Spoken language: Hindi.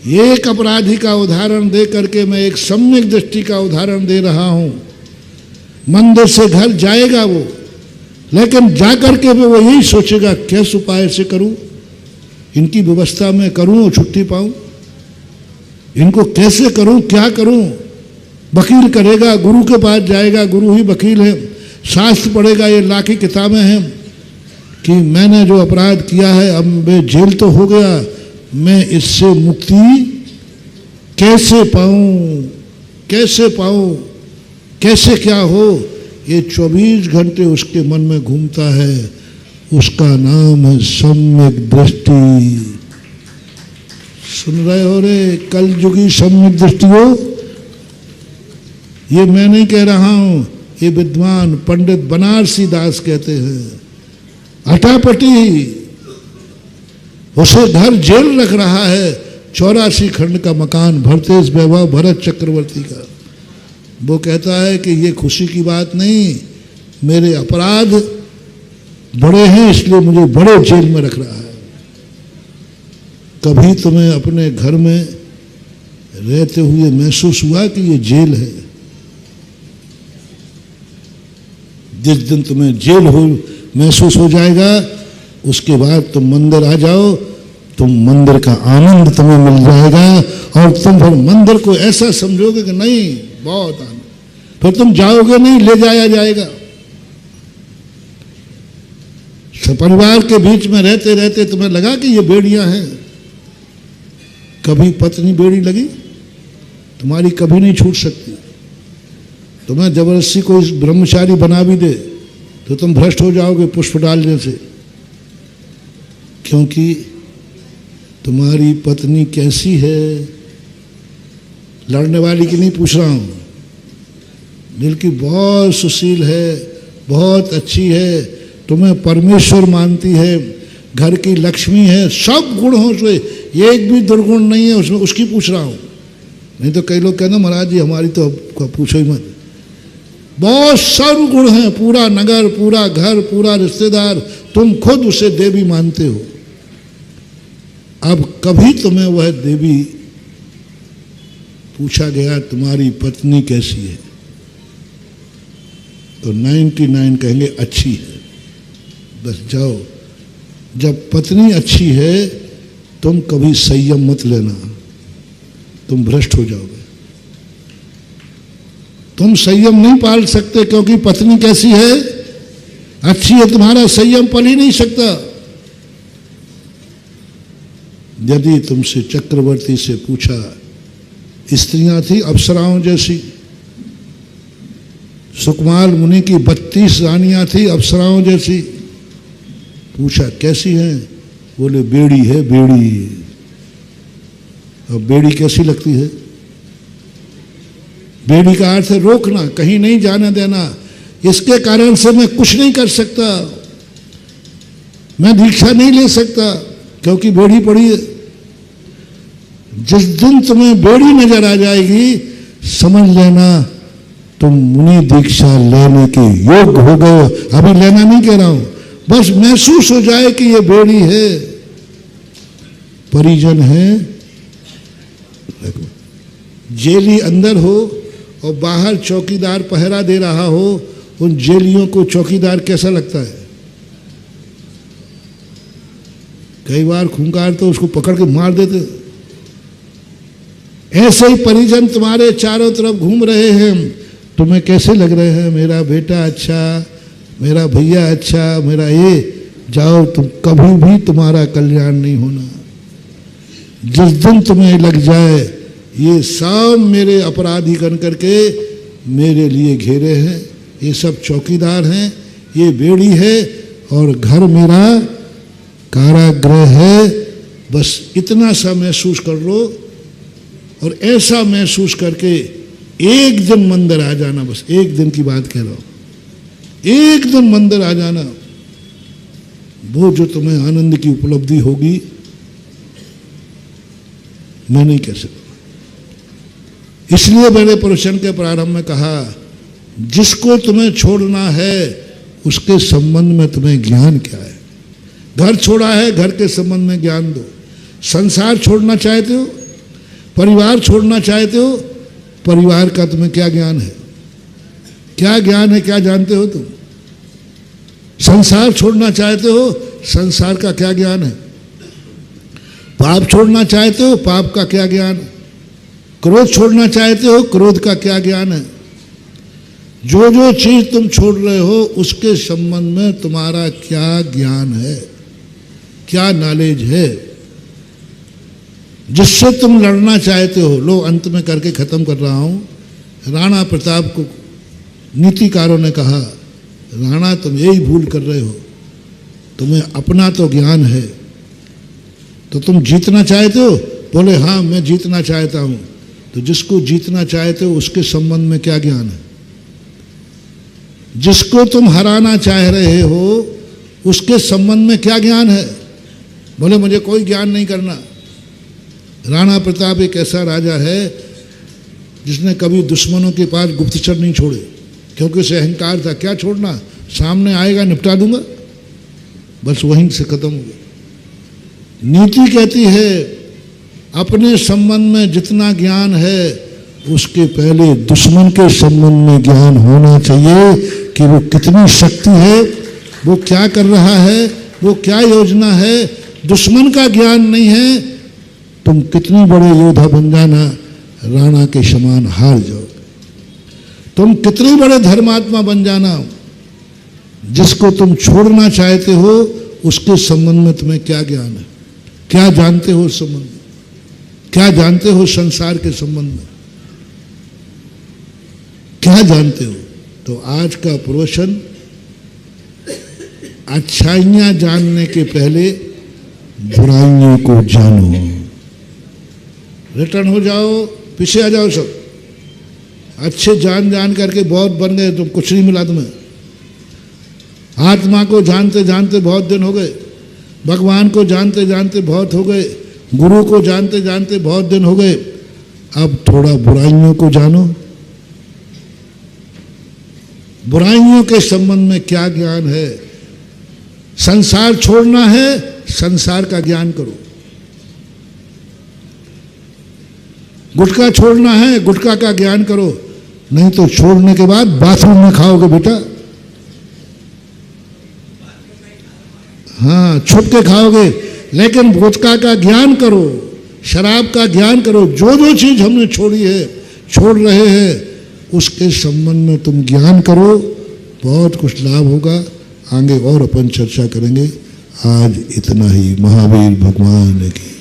एक अपराधी का उदाहरण दे करके मैं एक सम्यक दृष्टि का उदाहरण दे रहा हूं। मंदिर से घर जाएगा वो, लेकिन जाकर के भी वो यही सोचेगा किस उपाय से करूं, इनकी व्यवस्था में करूं और छुट्टी पाऊं, इनको कैसे करूं, क्या करूं। वकील करेगा, गुरु के पास जाएगा, गुरु ही वकील है, शास्त्र पढ़ेगा, ये लाखी किताबें हैं कि मैंने जो अपराध किया है अब मैं जेल तो हो गया, मैं इससे मुक्ति कैसे पाऊं, कैसे पाऊं, कैसे क्या हो। ये 24 घंटे उसके मन में घूमता है। उसका नाम है सम्यक दृष्टि। सुन रहे हो रे कलयुगी सम्यक दृष्टि हो। ये मैं नहीं कह रहा हूं, ये विद्वान पंडित बनारसी दास कहते हैं। अटापटी उसे घर जेल रख रहा है, 84 खंड का मकान, भरतेश वैभव भरत चक्रवर्ती का। वो कहता है कि ये खुशी की बात नहीं, मेरे अपराध बड़े हैं इसलिए मुझे बड़े जेल में रख रहा है। कभी तुम्हें अपने घर में रहते हुए महसूस हुआ कि ये जेल है? जिस दिन तुम्हें जेल हो महसूस हो जाएगा, उसके बाद तुम मंदिर आ जाओ, तुम मंदिर का आनंद तुम्हें मिल जाएगा और तुम फिर मंदिर को ऐसा समझोगे कि नहीं बहुत आनंद, फिर तुम जाओगे नहीं, ले जाया जाएगा। परिवार के बीच में रहते रहते तुम्हें लगा कि ये बेड़ियां हैं। कभी पत्नी बेड़ी लगी? तुम्हारी कभी नहीं छूट सकती। तुम्हें जबरदस्ती कोई ब्रह्मचारी बना भी दे तो तुम भ्रष्ट हो जाओगे पुष्प डालने से, क्योंकि तुम्हारी पत्नी कैसी है। लड़ने वाली की नहीं पूछ रहा हूं, दिल की बहुत सुशील है, बहुत अच्छी है, तुम्हें परमेश्वर मानती है, घर की लक्ष्मी है, सब गुण हो उसमें, एक भी दुर्गुण नहीं है उसमें, उसकी पूछ रहा हूं। नहीं तो कई लोग कहते महाराज जी हमारी तो पूछो ही मत, बहुत सर्व गुण हैं, पूरा नगर, पूरा घर, पूरा रिश्तेदार, तुम खुद उसे देवी मानते हो। अब कभी तुम्हें वह देवी पूछा गया तुम्हारी पत्नी कैसी है, तो 99 कहेंगे अच्छी है, बस जाओ। जब पत्नी अच्छी है तुम कभी संयम मत लेना, तुम भ्रष्ट हो जाओगे। तुम संयम नहीं पाल सकते क्योंकि पत्नी कैसी है, अच्छी है, तुम्हारा संयम पल ही नहीं सकता। यदि तुमसे चक्रवर्ती से पूछा, स्त्रियां थी अप्सराओं जैसी, सुकुमार मुनि की 32 रानियां थी अप्सराओं जैसी, पूछा कैसी हैं, बोले बेड़ी है बेड़ी। अब बेड़ी कैसी लगती है? बेड़ी का अर्थ है रोकना, कहीं नहीं जाने देना, इसके कारण से मैं कुछ नहीं कर सकता, मैं दीक्षा नहीं ले सकता क्योंकि बेड़ी पड़ी है। जिस दिन तुम्हें बेड़ी नजर आ जाएगी समझ लेना तुम मुनि दीक्षा लेने के योग्य हो गए। अभी लेना नहीं कह रहा हूं, बस महसूस हो जाए कि ये बेड़ी है, परिजन है। जेली अंदर हो और बाहर चौकीदार पहरा दे रहा हो, उन जेलियों को चौकीदार कैसा लगता है? कई बार खूंखार तो उसको पकड़ के मार देते। ऐसे ही परिजन तुम्हारे चारों तरफ घूम रहे हैं, तुम्हें कैसे लग रहे हैं? मेरा बेटा अच्छा, मेरा भैया अच्छा, मेरा ये, जाओ तुम, कभी भी तुम्हारा कल्याण नहीं होना। जिस दिन तुम्हें लग जाए ये सब मेरे अपराधी गण करके मेरे लिए घेरे हैं, ये सब चौकीदार हैं, ये बेड़ी है और घर मेरा कारागृह है, बस इतना सा महसूस कर लो। और ऐसा महसूस करके एक दिन मंदिर आ जाना, बस एक दिन की बात कह रहा हूं, एक दिन मंदिर आ जाना, वो जो तुम्हें आनंद की उपलब्धि होगी मैं नहीं कह सकता। इसलिए मैंने प्रवचन के प्रारंभ में कहा, जिसको तुम्हें छोड़ना है उसके संबंध में तुम्हें ज्ञान क्या है। घर छोड़ा है, घर के संबंध में ज्ञान दो। संसार छोड़ना चाहते हो, परिवार छोड़ना चाहते हो, परिवार का तुम्हें क्या ज्ञान है? क्या ज्ञान है, क्या जानते हो तुम? संसार छोड़ना चाहते हो, संसार का क्या ज्ञान है? पाप छोड़ना चाहते हो, पाप का क्या ज्ञान है? क्रोध छोड़ना चाहते हो, क्रोध का क्या ज्ञान है? जो जो चीज तुम छोड़ रहे हो उसके संबंध में तुम्हारा क्या ज्ञान है, क्या नॉलेज है जिससे तुम लड़ना चाहते हो? लो, अंत में करके खत्म कर रहा हूं। राणा प्रताप को नीतिकारों ने कहा, राणा तुम यही भूल कर रहे हो, तुम्हें अपना तो ज्ञान है, तो तुम जीतना चाहते हो? बोले हाँ मैं जीतना चाहता हूं। तो जिसको जीतना चाहते हो उसके संबंध में क्या ज्ञान है? जिसको तुम हराना चाह रहे हो उसके संबंध में क्या ज्ञान है? बोले मुझे कोई ज्ञान नहीं करना। राणा प्रताप एक ऐसा राजा है जिसने कभी दुश्मनों के पास गुप्तचर नहीं छोड़े, क्योंकि उसे अहंकार था। क्या छोड़ना, सामने आएगा निपटा दूंगा, बस वहीं से खत्म हो गया। नीति कहती है अपने संबंध में जितना ज्ञान है उसके पहले दुश्मन के संबंध में ज्ञान होना चाहिए कि वो कितनी शक्ति है, वो क्या कर रहा है, वो क्या योजना है। दुश्मन का ज्ञान नहीं है, तुम कितनी बड़े योद्धा बन जाना, राणा के समान हार जाओ। तुम कितने बड़े धर्मात्मा बन जाना, जिसको तुम छोड़ना चाहते हो उसके संबंध में तुम्हें क्या ज्ञान है, क्या जानते हो उस संबंध में, क्या जानते हो संसार के संबंध में, क्या जानते हो? तो आज का प्रवचन अच्छाइयां जानने के पहले बुराइयों को जानो। रिटर्न हो जाओ, पीछे आ जाओ सब। अच्छे जान जान करके बहुत बन गए, तुम कुछ नहीं मिला तुम्हें। आत्मा को जानते जानते बहुत दिन हो गए, भगवान को जानते जानते बहुत हो गए, गुरु को जानते जानते बहुत दिन हो गए। अब थोड़ा बुराइयों को जानो। बुराइयों के संबंध में क्या ज्ञान है? संसार छोड़ना है, संसार का ज्ञान करो। गुटखा छोड़ना है, गुटखा का ज्ञान करो, नहीं तो छोड़ने के बाद बाथरूम में खाओगे बेटा। हाँ, छुप के खाओगे, लेकिन गुटखा का ज्ञान करो, शराब का ज्ञान करो। जो जो चीज हमने छोड़ी है, छोड़ रहे हैं, उसके संबंध में तुम ज्ञान करो, बहुत कुछ लाभ होगा। आगे और अपन चर्चा करेंगे। आज इतना ही। महावीर भगवान की